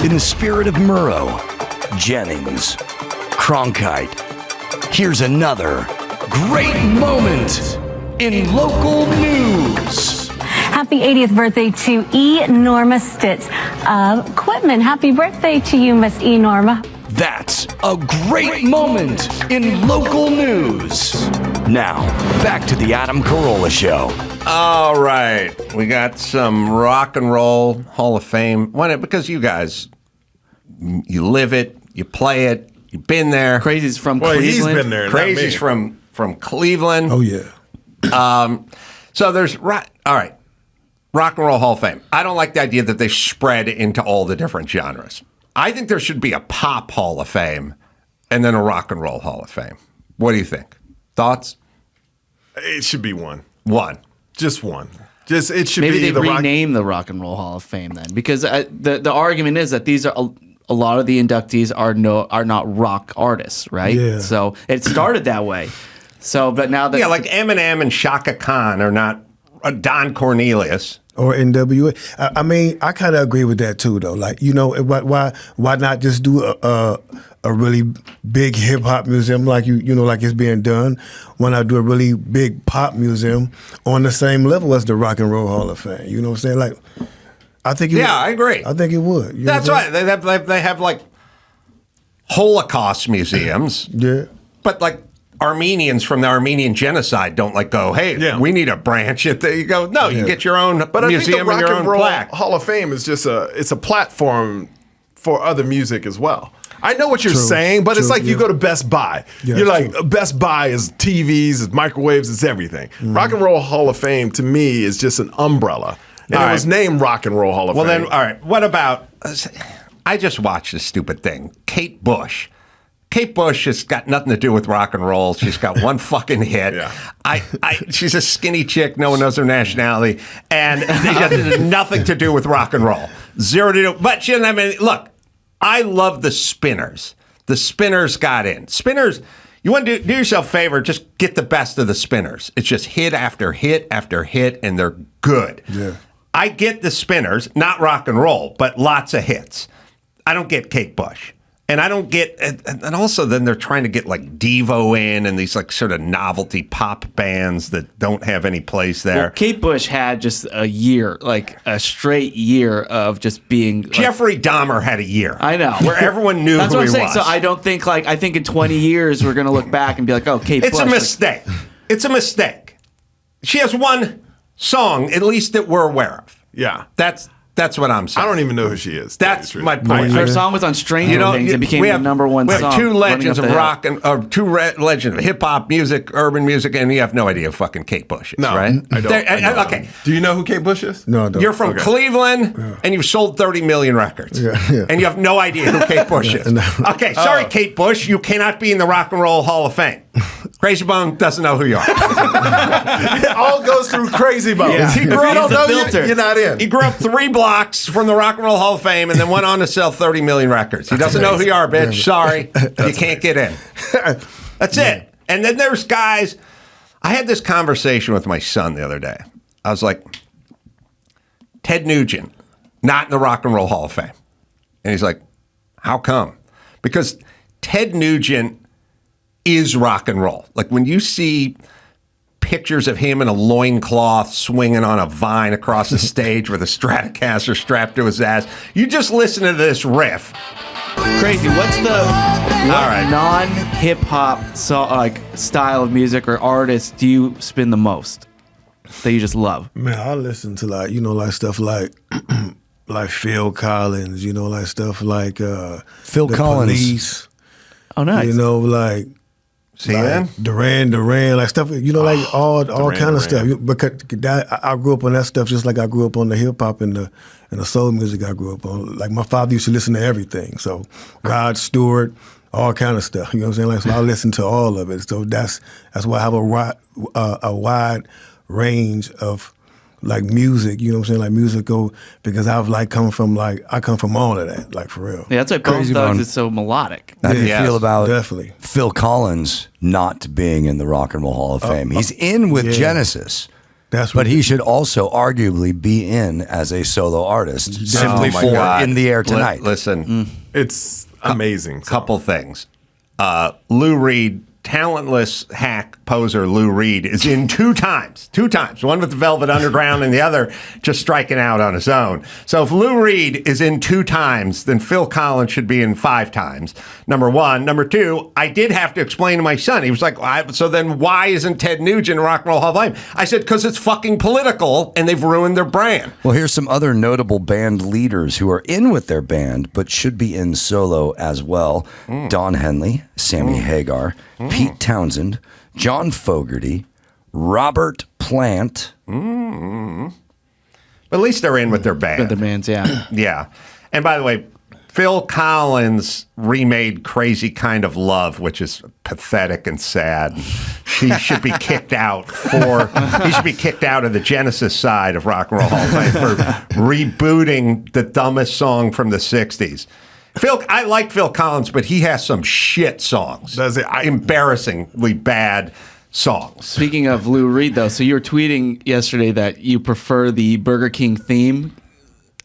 In the spirit of Murrow, Jennings, Cronkite, here's another great moment in local news. Happy 80th birthday to E. Norma Stitz of Quitman. Happy birthday to you, Miss E. Norma. That's a great moment in local news. Now, back to the Adam Carolla Show. All right. We got some Rock and Roll Hall of Fame. Because you guys, you live it, you play it, you've been there. Krayzie's from Cleveland. He's been there. Krayzie's from Cleveland. Oh, yeah. So there's, all right, Rock and Roll Hall of Fame. I don't like the idea that they spread into all the different genres. I think there should be a pop Hall of Fame and then a Rock and Roll Hall of Fame. What do you think? Thoughts? It should be one. One. Just one. It should Maybe be they rename the Rock and Roll Hall of Fame then, because the argument is that these are a lot of the inductees are not rock artists, right? Yeah. So it started that way. So, but now that like Eminem and Shaka Khan are not Don Cornelius. Or NWA. I mean, I kind of agree with that too, though. Like, why not just do a really big hip hop museum like like it's being done? Why not do a really big pop museum on the same level as the Rock and Roll Hall of Fame? You know what I'm saying? Like, I think it would. I agree. I think it would. That's right. They have like Holocaust museums. Yeah. But like Armenians from the Armenian genocide don't go, hey, we need a branch. You go, no, you get your own But museum I think the and your Rock own and Roll plaque. Hall of Fame is just it's a platform for other music as well. I know what you're saying, but it's like you go to Best Buy. Yeah, you're like, Best Buy is TVs, it's microwaves, it's everything. Rock and Roll Hall of Fame, to me, is just an umbrella. And it was named Rock and Roll Hall of Fame. Well, then, all right, what about, I just watched this stupid thing, Kate Bush. Kate Bush has got nothing to do with rock and roll. She's got one fucking hit. Yeah. She's a skinny chick. No one knows her nationality. And they got nothing to do with rock and roll. Zero to do. But, I mean, look, I love the Spinners. The Spinners got in. Spinners, you want to do yourself a favor, just get the best of the Spinners. It's just hit after hit after hit, and they're good. Yeah. I get the Spinners, not rock and roll, but lots of hits. I don't get Kate Bush. And I don't get, and also then they're trying to get like Devo in and these like sort of novelty pop bands that don't have any place there. Well, Kate Bush had just a year, like a straight year of just being. Jeffrey Dahmer had a year. I know. Where everyone knew That's who what I'm he saying. was. So I don't think I think in 20 years we're going to look back and be like, oh, Kate Bush. It's a mistake. It's a mistake. She has one song, at least that we're aware of. Yeah. That's what I'm saying. I don't even know who she is. That's my point. Her song was on Stranger Things. It became the number one song. We have two legends of rock and and legends of hip hop music, urban music, and you have no idea who fucking Kate Bush is, right? I don't. Okay. Do you know who Kate Bush is? No, I don't. You're from Cleveland, and you've sold 30 million records, and you have no idea who Kate Bush is. No. Okay, sorry, Kate Bush, you cannot be in the Rock and Roll Hall of Fame. Krayzie Bone doesn't know who you are. It all goes through Krayzie Bone. Yeah. If you don't know, you're not in. He grew up 3 blocks from the Rock and Roll Hall of Fame and then went on to sell 30 million records. He doesn't know who you are, bitch. Sorry. You can't get in. That's it. And then there's guys. I had this conversation with my son the other day. I was like, Ted Nugent, not in the Rock and Roll Hall of Fame. And he's like, how come? Because Ted Nugent is rock and roll. Like when you see pictures of him in a loincloth swinging on a vine across the stage with a Stratocaster strapped to his ass, you just listen to this riff. Krayzie, what's the non-hip hop style of music or artist do you spin the most that you just love? Man, I listen to like stuff like like Phil Collins, like stuff like Phil Collins. Police. Oh, nice. Like Duran, like stuff, like all kind of stuff. Because I grew up on that stuff just like I grew up on the hip hop and the soul music I grew up on. Like my father used to listen to everything. So Rod Stewart, all kind of stuff. You know what I'm saying? Like so I listen to all of it. So that's why I have a wide range of like music, you know what I'm saying? Like musical, because I come from all of that, like for real. Yeah, that's why Bone Thugs is so melodic. How do you feel about definitely Phil Collins not being in the Rock and Roll Hall of Fame? He's in with Genesis. That's But what he should also arguably be in as a solo artist, simply my for God. In the Air Tonight. Listen, It's amazing. couple things. Lou Reed, talentless hack poser Lou Reed is in two times, one with the Velvet Underground and the other just striking out on his own. So if Lou Reed is in 2 times, then Phil Collins should be in 5 times. Number one. Number two, I did have to explain to my son. He was like, so then why isn't Ted Nugent in Rock and Roll Hall of Fame? I said, because it's fucking political and they've ruined their brand. Well, here's some other notable band leaders who are in with their band, but should be in solo as well. Don Henley, Sammy Hagar, Pete Townsend, John Fogerty, Robert Plant. But at least they're in with their band. The bands, yeah. Yeah. And by the way, Phil Collins remade Crazy Kind of Love, which is pathetic and sad. He should be kicked out he should be kicked out of the Genesis side of Rock and Roll Hall of Fame for rebooting the dumbest song from the 60s. I like Phil Collins, but he has some shit songs. Does it? Embarrassingly bad songs. Speaking of Lou Reed, though, so you were tweeting yesterday that you prefer the Burger King theme,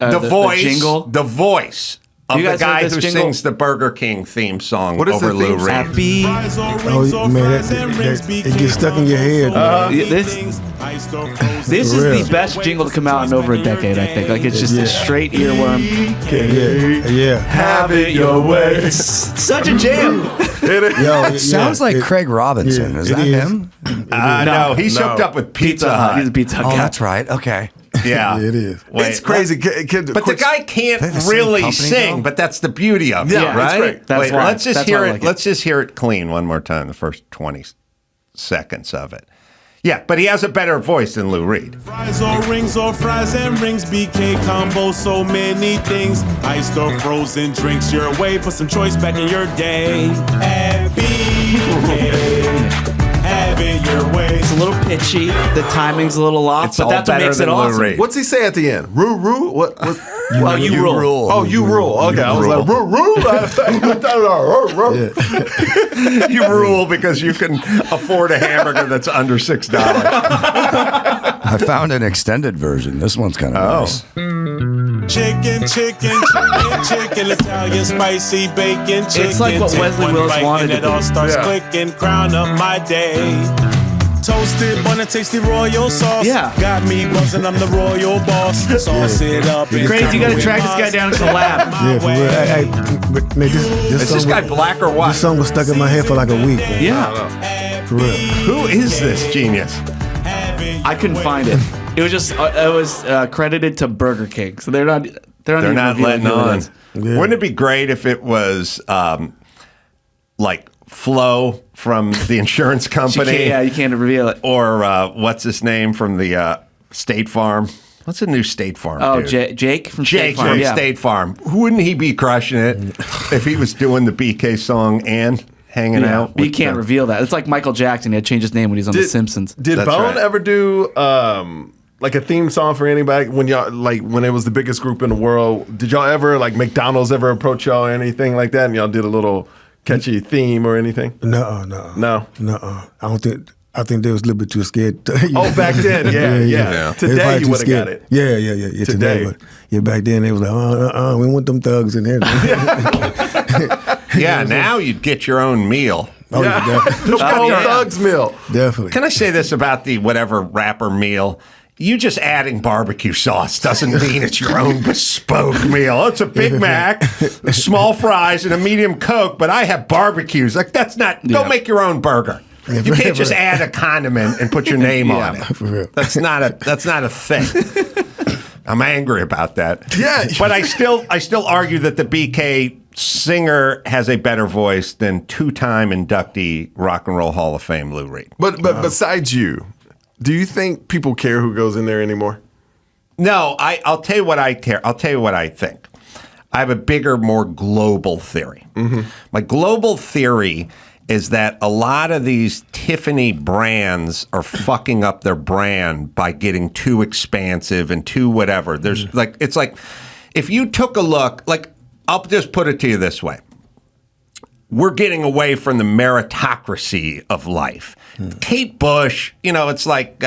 The jingle. The voice of You the guys guy heard this who jingle? sings the Burger King theme song What is over the Lou theme Reed. song? Happy. Oh man, it gets stuck in your head. Man. This For is real. the best jingle to come out in over a decade, I think. Like, it's just a straight earworm. Yeah. Have it your way. It's such a jam. Yo, It sounds like Craig Robinson. yeah, Is it that is. him? No, he's hooked up with Pizza Hut. He's a Pizza Hut Oh, guy. that's right. Okay. Yeah. Yeah, it is. Wait, It's crazy. But the guy can't They the same really company, sing, though? but that's the beauty of it, Yeah, that's right? great. That's Wait, why. let's just That's hear why I it. like it. Let's just hear it clean one more time. The first 20 seconds of it. Yeah, but he has a better voice than Lou Reed. Fries or fries and rings, BK combo, so many things. Iced or frozen drinks your way, put some choice back in your day. At BK, have it your way. It's a little pitchy. The timing's a little off, It's but all that's what better makes it than Lou awesome. Reed. What's he say at the end? Roo roo. What? Well, you rule. Oh, you rule. Okay, I was like roo roo. You rule because you can afford a hamburger that's under $6. I found an extended version. This one's kind of nice. Chicken, Italian spicy bacon, chicken. It's like what Take Wesley one Willis bite wanted and to it all be. starts Yeah. clicking, crown up my day. Toasted bun and tasty royal sauce. Yeah. Got me buzzing, I'm the royal boss. Sauce it up. Crazy, you gotta track this guy down and collab. Yeah, for real. Hey, but, man, Is this this song guy was- black or white? This song was stuck in my head for like a week. Man. Yeah. For real. Who is this genius? I couldn't find it. It was just credited to Burger King, so they're not even not revealing letting who it on. is. Yeah. Wouldn't it be great if it was like Flo from the insurance company? You can't reveal it. Or what's his name from the State Farm? What's the new State Farm? Oh, dude? Jake from Jake State Farm. from Yeah. State Farm. Wouldn't he be crushing it if he was doing the BK song and hanging Yeah, out? but you with can't the- reveal that. It's like Michael Jackson. He had to change his name when he was on The Simpsons. Did That's Bone right. ever do like a theme song for anybody when when it was the biggest group in the world? Did y'all ever McDonald's ever approach y'all or anything like that, and y'all did a little catchy theme or anything? No. I think they was a little bit too scared. Oh, back then, yeah. Today Everybody you too would have got scared. it. Yeah. Today, but back then they was like, we want them thugs in here. Yeah, now you'd get your own meal. Oh, yeah, definitely. The whole Thugs meal. Definitely. Can I say this about the whatever rapper meal? You just adding barbecue sauce doesn't mean it's your own bespoke meal. It's a Big Mac, small fries, and a medium Coke, but I have barbecues. Like, that's not, don't make your own burger. You can't just add a condiment and put your name on it. For real. That's not a thing. I'm angry about that. Yeah. But I still argue that the BK singer has a better voice than 2-time inductee Rock and Roll Hall of Fame Lou Reed. But besides you, do you think people care who goes in there anymore? No, I'll tell you what I care. I'll tell you what I think. I have a bigger, more global theory. My global theory is that a lot of these Tiffany brands are fucking up their brand by getting too expansive and too whatever. There's it's like if you took a look, I'll just put it to you this way. We're getting away from the meritocracy of life. Kate Bush, it's like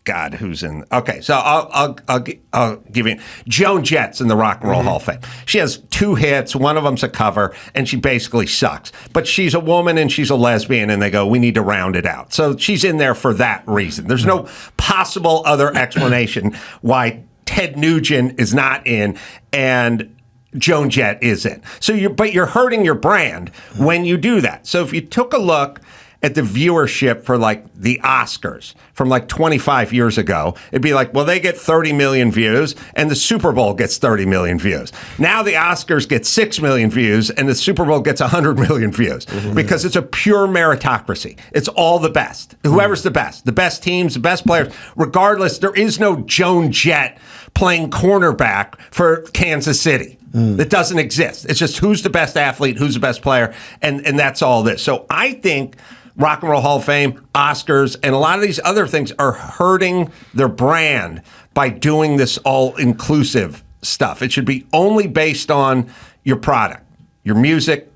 God, who's in? Okay, so I'll give you Joan Jett's in the Rock and Roll Hall of Fame. She has 2 hits. One of them's a cover, and she basically sucks. But she's a woman and she's a lesbian, and they go, we need to round it out. So she's in there for that reason. There's no possible other explanation why Ted Nugent is not in and Joan Jett is in. So you're hurting your brand when you do that. So if you took a look at the viewership for like the Oscars from like 25 years ago, it'd be like, well, they get 30 million views and the Super Bowl gets 30 million views. Now the Oscars get 6 million views and the Super Bowl gets 100 million views because it's a pure meritocracy. It's all the best. Whoever's the best teams, the best players, regardless, there is no Joan Jett playing cornerback for Kansas City. It doesn't exist. It's just who's the best athlete, who's the best player, and that's all this. So I think Rock and Roll Hall of Fame, Oscars, and a lot of these other things are hurting their brand by doing this all-inclusive stuff. It should be only based on your product, your music,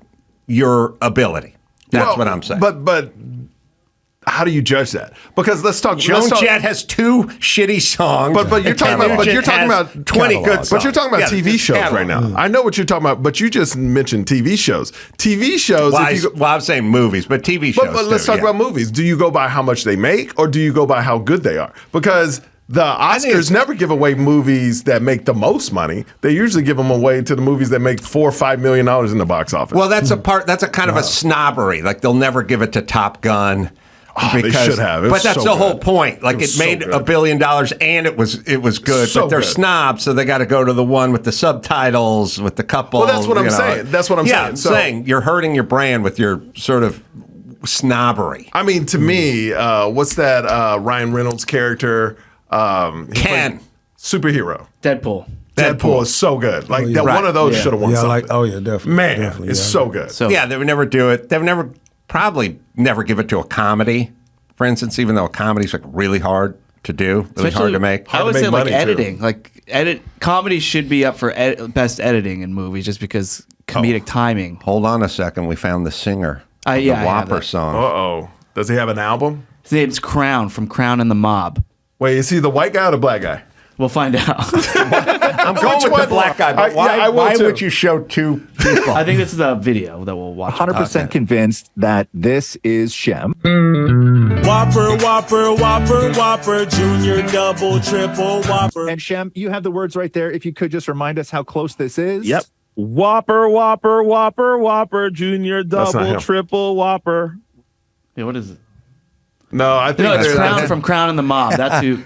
your ability. That's what I'm saying. But how do you judge that? Because let's talk. Joan Jett has 2 shitty songs. But you're talking about 20 good songs. But you're talking about TV shows right now. I know what you're talking about, but you just mentioned TV shows. TV shows. Well, I'm saying movies, but TV shows. But let's talk about movies. Do you go by how much they make, or do you go by how good they are? Because the Oscars never give away movies that make the most money. They usually give them away to the movies that make $4 or $5 million in the box office. Well, that's a kind of a snobbery. Like they'll never give it to Top Gun. They should have. But that's the whole point. Like it made $1 billion and it was good. But they're snobs, so they got to go to the one with the subtitles with the couple. Well, that's what I'm saying. That's what I'm saying. I'm saying you're hurting your brand with your sort of snobbery. I mean, to me, what's that Ryan Reynolds character? Ken. Superhero. Deadpool is so good. Like one of those should have won something. Definitely. Man, definitely, it's so good. So they would never do it. They would probably never give it to a comedy, for instance, even though a comedy's like really hard to do, really hard to make. I would say like editing. Comedy should be up for best editing in movies just because comedic timing. Hold on a second. We found the singer of the Whopper song. Uh-oh. Does he have an album? His name's Crown from Crown and the Mob. Wait, is he the white guy or the black guy? We'll find out. I'm going with the black guy, but why would you show 2 people? I think this is a video that we'll watch. 100% convinced that this is Shem. Whopper, Whopper, Whopper, Whopper, Junior, Double, Triple, Whopper. And Shem, you have the words right there. If you could just remind us how close this is. Yep. Whopper, Whopper, Whopper, Whopper, Junior, Double, Triple, Whopper. Yeah, what is it? No, I think it's Crown from Crown and the Mob. That's who.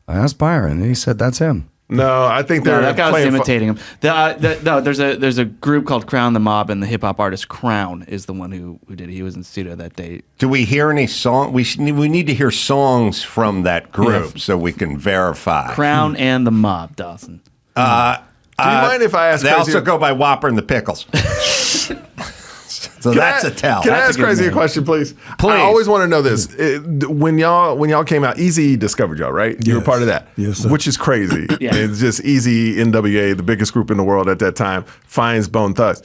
I asked Byron, and he said that's him. No, I think they're that guy was imitating him. No, there's a group called Crown the Mob, and the hip hop artist Crown is the one who did it. He was in the studio that day. Do we hear any song? We need to hear songs from that group so we can verify. Crown and the Mob, Dawson. Do you mind if I ask? They also go by Whopper and the Pickles. So that's a tell. Can I ask Krayzie a question, please? Please. I always want to know this. When y'all came out, Eazy discovered y'all, right? You were part of that. Yes, sir. Which is crazy. Yeah. It's just Eazy, NWA, the biggest group in the world at that time, finds Bone Thugs.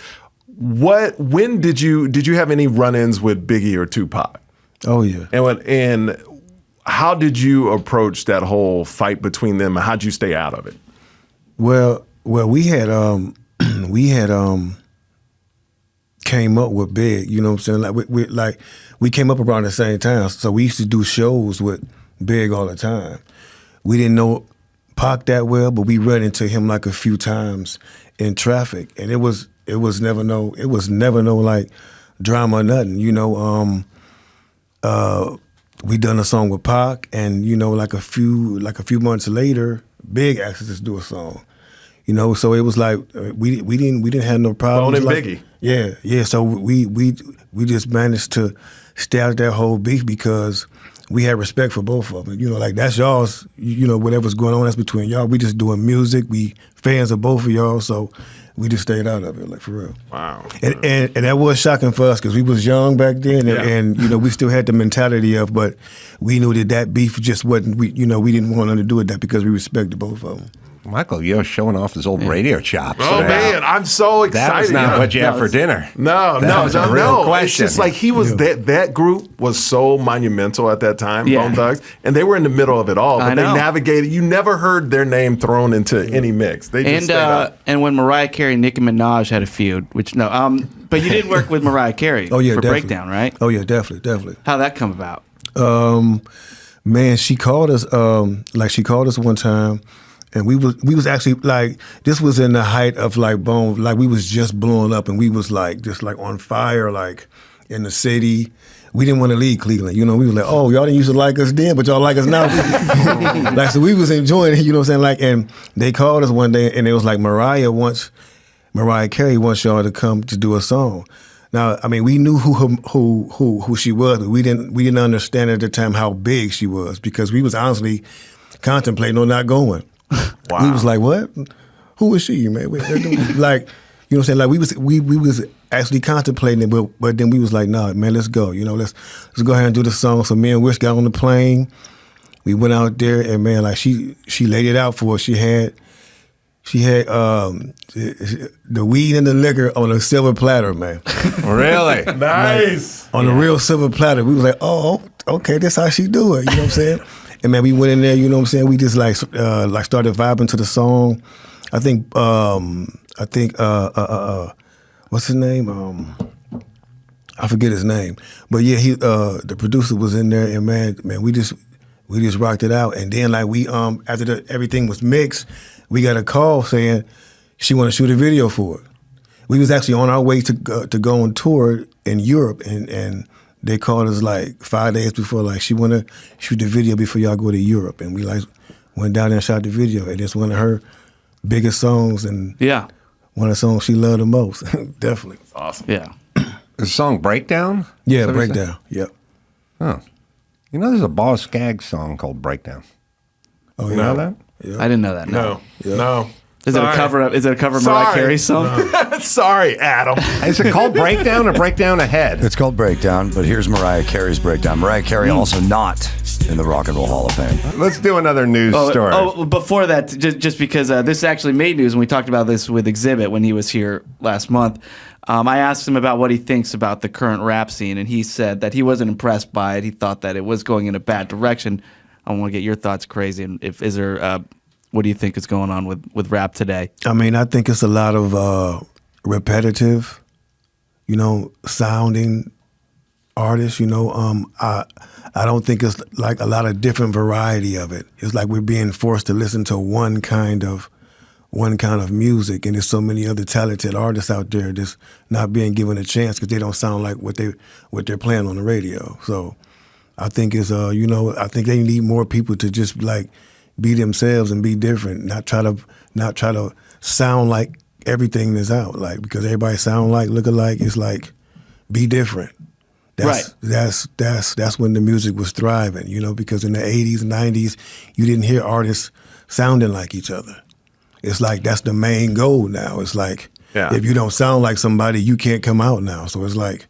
When did you have any run-ins with Biggie or Tupac? Oh yeah. And how did you approach that whole fight between them, and how'd you stay out of it? Well, we had came up with Big, you know what I'm saying? We came up around the same time, so we used to do shows with Big all the time. We didn't know Pac that well, but we ran into him like a few times in traffic, and it was never no like drama or nothing, you know. We done a song with Pac, and you know, like a few months later, Big asked us to do a song. You know, so it was like we didn't have no problems. Bone and like, Biggie. Yeah. So we just managed to stay out of that whole beef because we had respect for both of them. You know, like that's y'all's. You know, whatever's going on, that's between y'all. We just doing music. We fans of both of y'all, so we just stayed out of it, like for real. Wow. And that was shocking for us because we was young back then, and you know we still had the mentality of, but we knew that beef just wasn't. We didn't want nothing to do with that because we respected both of them. Michael, you're showing off his old radio chops. Oh man, I'm so excited. That was not what you had for dinner. No. It's just like he was that group was so monumental at that time, Bone Thugs, and they were in the middle of it all. But they navigated. You never heard their name thrown into any mix. They just stayed up. And when Mariah Carey and Nicki Minaj had a feud, which but you did work with Mariah Carey. Oh yeah, for definitely. Breakdown, right? Oh yeah, definitely. How'd that come about? Man, she called us. She called us one time, and we was actually like, this was in the height of like Bone, like we was just blowing up, and we was like just like on fire, like in the city. We didn't want to leave Cleveland, we was like, oh, y'all didn't used to like us then, but y'all like us now. Like, so we was enjoying it, you know what I'm saying? Like, and they called us one day, and it was like Mariah Carey wants y'all to come to do a song. Now, I mean, we knew who she was, but we didn't understand at the time how big she was, because we was honestly contemplating on not going. Wow. We was like, what? Who is she, man? Like, you know what I'm saying? Like we was actually contemplating it, but then we was like, nah, man, let's go. Let's go ahead and do the song. So me and Wish got on the plane. We went out there, and man, like she laid it out for us. She had the weed and the liquor on a silver platter, man. Really? Nice. On a real silver platter. We was like, oh, okay, that's how she do it. You know what I'm saying? And man, we went in there. You know what I'm saying? We just like started vibing to the song. I think what's his name? I forget his name. But yeah, the producer was in there, and man, we just rocked it out. And then like we after everything was mixed, we got a call saying she want to shoot a video for it. We was actually on our way to go on tour in Europe, and they called us like 5 days before, like she want to shoot the video before y'all go to Europe. And we like went down there and shot the video, and it's one of her biggest songs, and one of the songs she loved the most. Definitely. That's awesome. Yeah. The song Breakdown? Yeah, Breakdown. Yep. Oh. There's a Boss Skaggs song called Breakdown. Oh, you know that? Yeah. I didn't know that. No. Is it a cover of Mariah Carey's song? No. Sorry, Adam. Is it called Breakdown or Breakdown Ahead? It's called Breakdown, but here's Mariah Carey's Breakdown. Mariah Carey also not in the Rock and Roll Hall of Fame. Let's do another news story. Oh, before that, just because this actually made news, and we talked about this with Exhibit when he was here last month. I asked him about what he thinks about the current rap scene, and he said that he wasn't impressed by it. He thought that it was going in a bad direction. I want to get your thoughts, Krayzie, and what do you think is going on with rap today? I mean, I think it's a lot of repetitive, sounding artists. I don't think it's like a lot of different variety of it. It's like we're being forced to listen to one kind of music, and there's so many other talented artists out there that's not being given a chance because they don't sound like what they're playing on the radio. So I think it's I think they need more people to just like be themselves and be different, not try to sound like everything that's out, like, because everybody sound like, look alike. It's like, be different. That's when the music was thriving, because in the 80s, 90s, you didn't hear artists sounding like each other. It's like that's the main goal now. It's like, if you don't sound like somebody, you can't come out now. So it's like,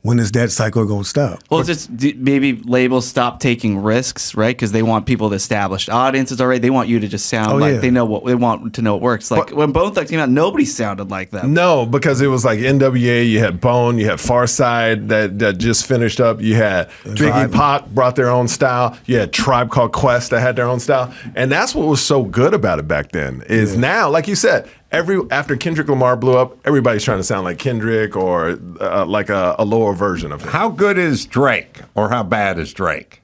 when is that cycle going to stop? Well, it's just maybe labels stop taking risks, right? Because they want people to establish audiences already. They want you to just sound like they know what they want to know. It works. Like when Bone Thugs came out, nobody sounded like them. No, because it was like NWA. You had Bone. You had Farside that just finished up. You had Biggie, Pac brought their own style. You had Tribe Called Quest that had their own style, and that's what was so good about it back then. Is now, like you said, after Kendrick Lamar blew up, everybody's trying to sound like Kendrick or like a lower version of him. How good is Drake, or how bad is Drake?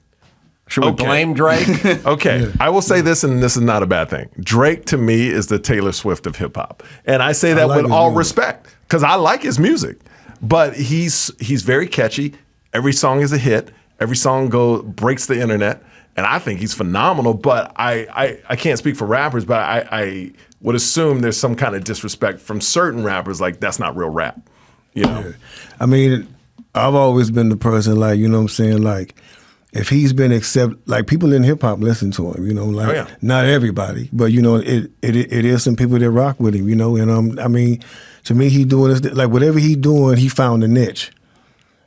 Should we blame Drake? Okay, I will say this, and this is not a bad thing. Drake, to me, is the Taylor Swift of hip hop, and I say that with all respect because I like his music, but he's very catchy. Every song is a hit. Every song breaks the internet, and I think he's phenomenal. But I can't speak for rappers, but I would assume there's some kind of disrespect from certain rappers, like that's not real rap. Yeah. I mean, I've always been the person, like, what I'm saying, like, if he's been like, people in hip hop listen to him, not everybody, but it is some people that rock with him, and I mean, to me, he doing this, like, whatever he doing, he found a niche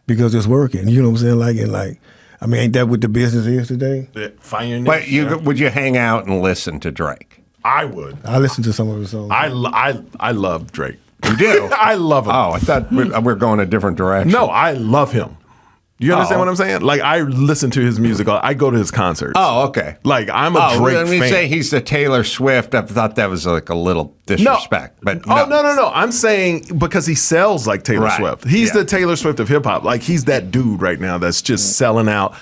because it's working, you know what I'm saying, I mean, ain't that what the business is today? Find your niche. But would you hang out and listen to Drake? I would. I listen to some of his songs. I love Drake. You do? I love him. Oh, I thought we're going a different direction. No, I love him. You understand what I'm saying? Like, I listen to his music. I go to his concerts. Oh, okay. Like, I'm a Drake when we fan. say he's the Taylor Swift, I thought that was like a little disrespect. But no. I'm saying because he sells like Taylor Right. Swift. He's Yeah. the Taylor Swift of hip hop. Like, he's that dude right now that's just selling out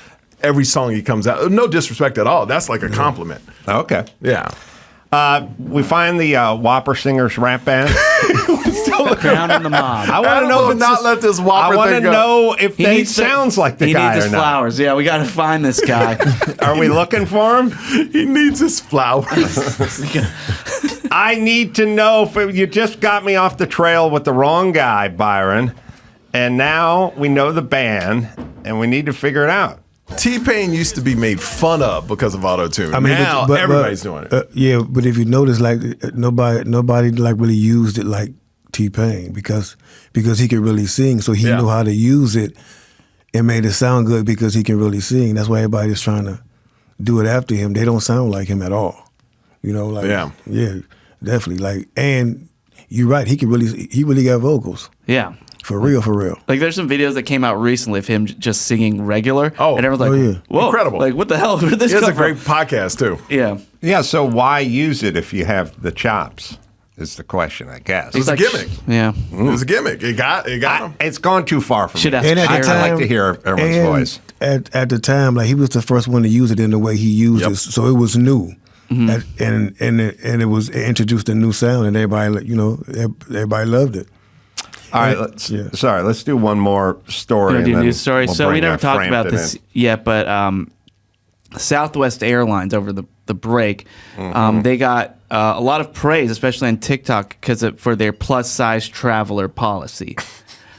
every song he comes out. No disrespect at all. That's like a compliment. Okay. Yeah. We find the Whopper Singers rap band. Crown and the mob. I want to know if it's not let this Whopper I want to thing go. know if He they needs to- sounds like the he guy needs or his not. flowers. Yeah, we got to find this guy. Are we looking for him? He needs his flowers. I need to know if you just got me off the trail with the wrong guy, Byron. And now we know the band, and we need to figure it out. T-Pain used to be made fun of because of auto-tune. Now everybody's doing it. Yeah, but if you notice, like nobody like really used it like T-Pain because he could really sing, so he knew how to use it and made it sound good because he can really sing. That's why everybody's trying to do it after him. They don't sound like him at all. You know, like yeah, definitely. Like, and you're right. He really got vocals. Yeah. For real. Like, there's some videos that came out recently of him just singing regular. Oh, and everyone's like, whoa. Incredible. Like, what the hell? Where did this He has come a great from? podcast, too. Yeah. Yeah, so why use it if you have the chops? Is the question, I guess. It was a gimmick. Yeah. It was a gimmick. It got him. It's gone too far for Should me. ask And at the I time, like to hear everyone's and voice. At the time, like he was the first one to use it in the way he used it, so it was new, and it was it introduced a new sound, and everybody loved it. All right, let's do one more story. We're gonna and do a then news story. we'll So we bring, never talked about Frampton this in. yet, but Southwest Airlines over the break, they got a lot of praise, especially on TikTok, for their plus-size traveler policy,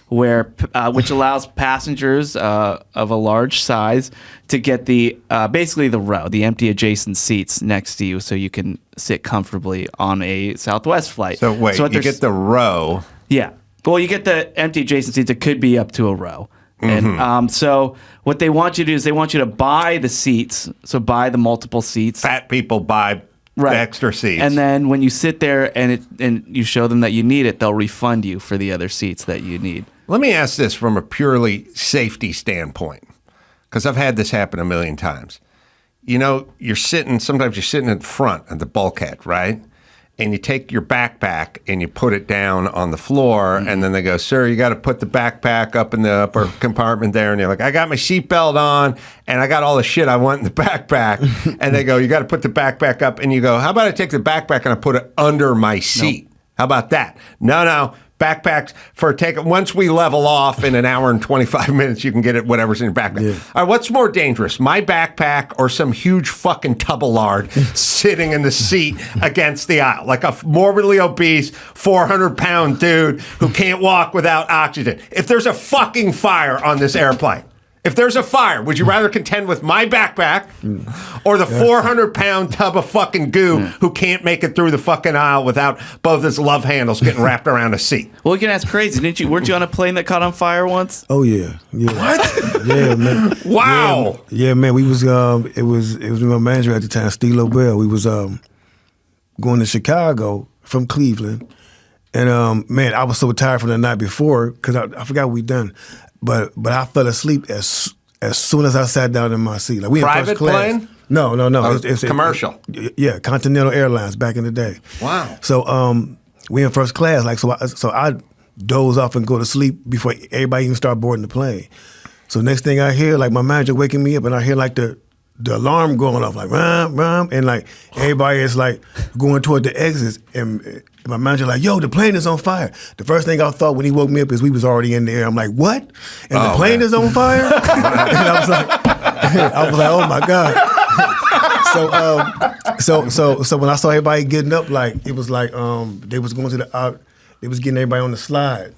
which allows passengers of a large size to get the basically the row, the empty adjacent seats next to you, so you can sit comfortably on a Southwest flight. So wait, you there's- get the row. Yeah. Well, you get the empty adjacent seats. It could be up to a row. And so what they want you to do is they want you to buy the seats. So buy the multiple seats. Fat people buy the extra seats. And then when you sit there and you show them that you need it, they'll refund you for the other seats that you need. Let me ask this from a purely safety standpoint, because I've had this happen a million times. You know, sometimes you're sitting in front of the bulkhead, right? And you take your backpack and you put it down on the floor, and then they go, "Sir, you got to put the backpack up in the upper compartment there." And you're like, "I got my seatbelt on, and I got all the shit I want in the backpack." And they go, "You got to put the backpack up." And you go, "How about I take the backpack and I put it under my seat?" How about that? No. Backpacks once we level off in an hour and 25 minutes, you can get it whatever's in your backpack. Yeah. All right, what's more dangerous, my backpack or some huge fucking tub of lard sitting in the seat against the aisle, like a morbidly obese 400-pound dude who can't walk without oxygen? If there's a fucking fire on this airplane, would you rather contend with my backpack or the 400-pound tub of fucking goo who can't make it through the fucking aisle without both his love handles getting wrapped around a seat? Well, we can ask Krayzie. Weren't you on a plane that caught on fire once? Oh yeah. What? Yeah, man. Wow. Yeah, man. We was it was my manager at the time, Steve Lobel. We was going to Chicago from Cleveland, and man, I was so tired from the night before because I forgot what we done. But I fell asleep as soon as I sat down in my seat. Like we in Private first class. plane? No. Oh, it's commercial. Yeah, Continental Airlines back in the day. Wow. So we in first class. Like so I doze off and go to sleep before everybody even start boarding the plane. So next thing I hear, like my manager waking me up, and I hear like the alarm going off, like rum, rum, and like everybody is like going toward the exits, and my manager like, "Yo, the plane is on fire." The first thing I thought when he woke me up is we was already in the air. I'm like, "What? And the plane is on fire?" And I was like, "Oh my god!" So when I saw everybody getting up, like it was like they was going to they was getting everybody on the slide,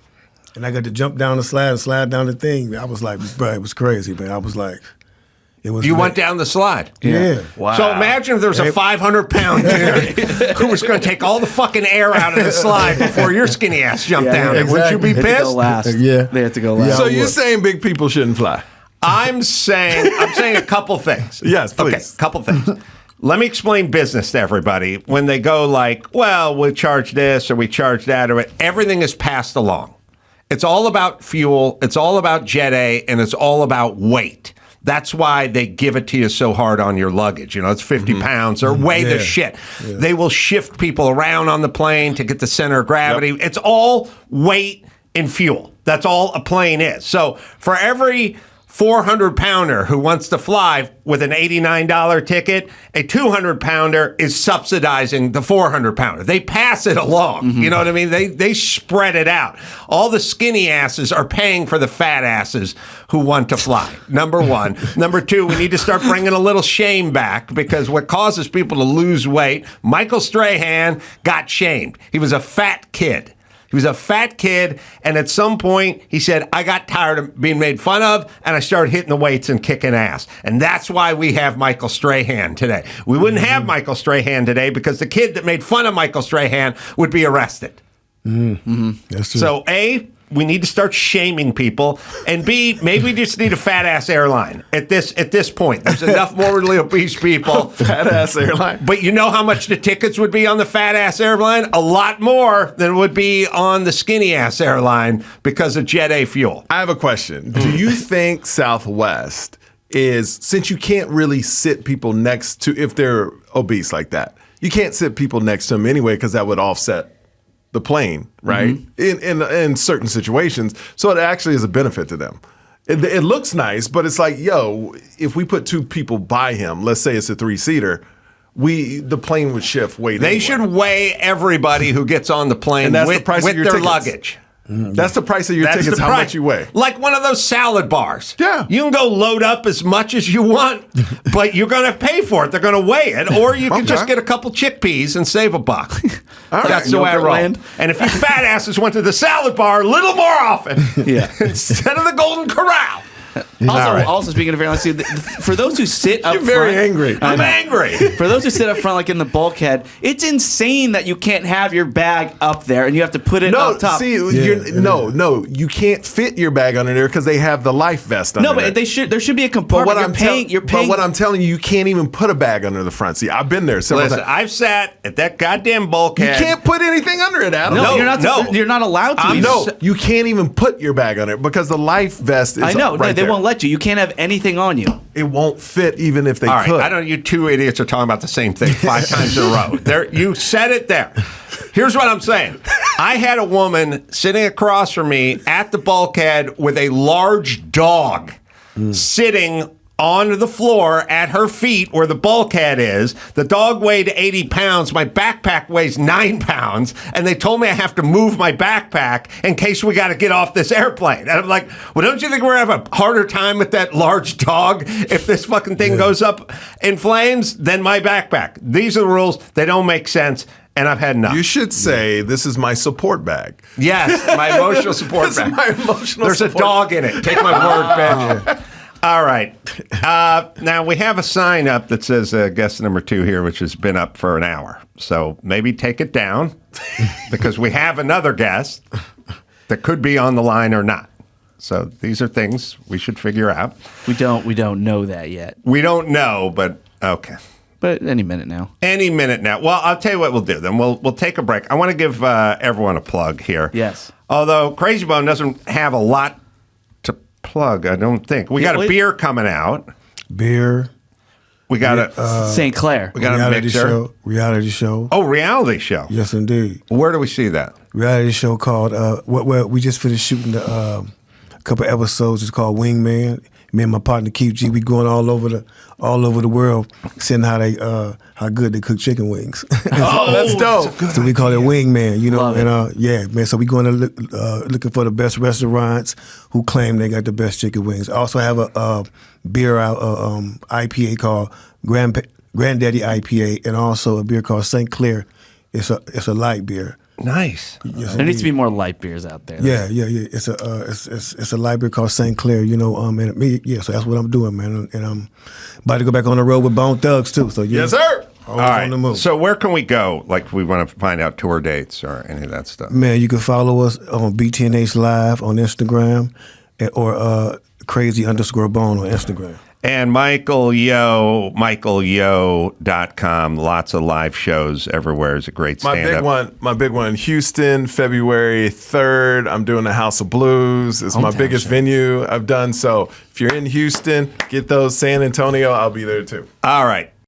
and I got to jump down the slide and slide down the thing. I was like, bro, it was crazy, man. I was like. You went down the slide. Yeah. Wow. So imagine if there was a 500-pound dude who was going to take all the fucking air out of the slide before your skinny ass jumped down. exactly. Would you be They had to go pissed? last. Yeah. They had to go last. Yeah. So you're saying big people shouldn't fly? I'm saying a couple things. Yes, please. Okay, couple things. Let me explain business to everybody. When they go like, well, we charge this or we charge that, or everything is passed along. It's all about fuel. It's all about Jet A, and it's all about weight. That's why they give it to you so hard on your luggage. It's 50 pounds or weigh the shit. Yeah. They will shift people around on the plane to get the center of gravity. Yep. It's all weight and fuel. That's all a plane is. So for every 400-pounder who wants to fly with an $89 ticket, a 200-pounder is subsidizing the 400-pounder. They pass it along. You know what I mean? They spread it out. All the skinny asses are paying for the fat asses who want to fly. Number one. Number two, we need to start bringing a little shame back, because what causes people to lose weight, Michael Strahan got shamed. He was a fat kid. He was a fat kid, and at some point, he said, I got tired of being made fun of, and I started hitting the weights and kicking ass. And that's why we have Michael Strahan today. We wouldn't have Michael Strahan today because the kid that made fun of Michael Strahan would be arrested. That's true. So, A, we need to start shaming people, and B, maybe we just need a fat-ass airline at this point. There's enough morally obese people. Fat-ass airline. But you know how much the tickets would be on the fat-ass airline? A lot more than would be on the skinny-ass airline because of Jet A fuel. I have a question. Do you think Southwest is, since you can't really sit people next to, if they're obese like that, you can't sit people next to them anyway because that would offset the plane, right? In certain situations. So it actually is a benefit to them. It looks nice, but it's like, yo, if we put two people by him, let's say it's a 3-seater, the plane would shift weight. They anyway. should weigh everybody who gets on the plane And that's with the price of your their tickets. luggage. That's the price of your That's tickets, the how price. much you weigh. Like one of those salad bars. Yeah. You can go load up as much as you want, but you're going to pay for it. They're going to weigh it. Or you can just get a couple chickpeas and save $1. That's the way I roll. And if you fat asses went to the salad bar a little more often instead of the Golden Corral. Also, speaking of airlines, for those who sit up You're very front, angry. I'm angry. For those who sit up front, like in the bulkhead, it's insane that you can't have your bag up there and you have to put it up top. See, no, you can't fit your bag under there because they have the life vest under there. But there should be a compartment. But what I'm telling you, you can't even put a bag under the front seat. I've been there several Listen, times. I've sat at that goddamn bulkhead. You can't put anything under it, Adam. No, you're not allowed to. No, you can't even put your bag under it because the life vest is I know. right They there. won't let you. You can't have anything on you. It won't fit even if they All right, could. I don't. You two idiots are talking about the same thing 5 times in a row. You said it there. Here's what I'm saying. I had a woman sitting across from me at the bulkhead with a large dog sitting on the floor at her feet where the bulkhead is. The dog weighed 80 pounds. My backpack weighs 9 pounds. And they told me I have to move my backpack in case we got to get off this airplane. And I'm like, well, don't you think we're going to have a harder time with that large dog if this fucking thing goes up in flames than my backpack? These are the rules. They don't make sense. And I've had enough. You should say, this is my support bag. Yes, my emotional support This bag. is my emotional There's support a dog in it. Take my word, bitch. All right. Now, we have a sign up that says guest number 2 here, which has been up for an hour. So maybe take it down because we have another guest that could be on the line or not. So these are things we should figure out. We don't know that yet. We don't know, but okay. But any minute now. Any minute now. Well, I'll tell you what we'll do then. We'll take a break. I want to give everyone a plug here. Yes. Although Krayzie Bone doesn't have a lot to plug, I don't think. We got a beer coming out. Beer. We got a St. Clair. We got a mixer. Reality show. Oh, reality show. Yes, indeed. Where do we see that? Reality show called. Well, we just finished shooting a couple episodes. It's called Wingman. Me and my partner Keith G, we going all over the world, seeing how good they cook chicken wings. Oh, that's dope. So we call it Wingman, you know. Love and yeah, man. So we going to looking for the best restaurants who claim they got the best chicken wings. I also have a beer out, IPA called Granddaddy IPA, and also a beer called St. Clair. It's a light beer. Nice. Yes, There needs to be more light beers out there. Yeah. It's a light beer called St. Clair, you know. And so that's what I'm doing, man. And I'm about to go back on the road with Bone Thugs too. So yeah. Yes, sir. All right. On the move. So where can we go? Like, we want to find out tour dates or any of that stuff. Man, you can follow us on BTNH Live on Instagram or Krayzie_Bone on Instagram. And michaelyo.com. Lots of live shows everywhere. Is a great stand-up. My big one, Houston, February 3rd. I'm doing the House of Blues. It's my biggest venue I've done. So if you're in Houston, get those. San Antonio, I'll be there too. All right.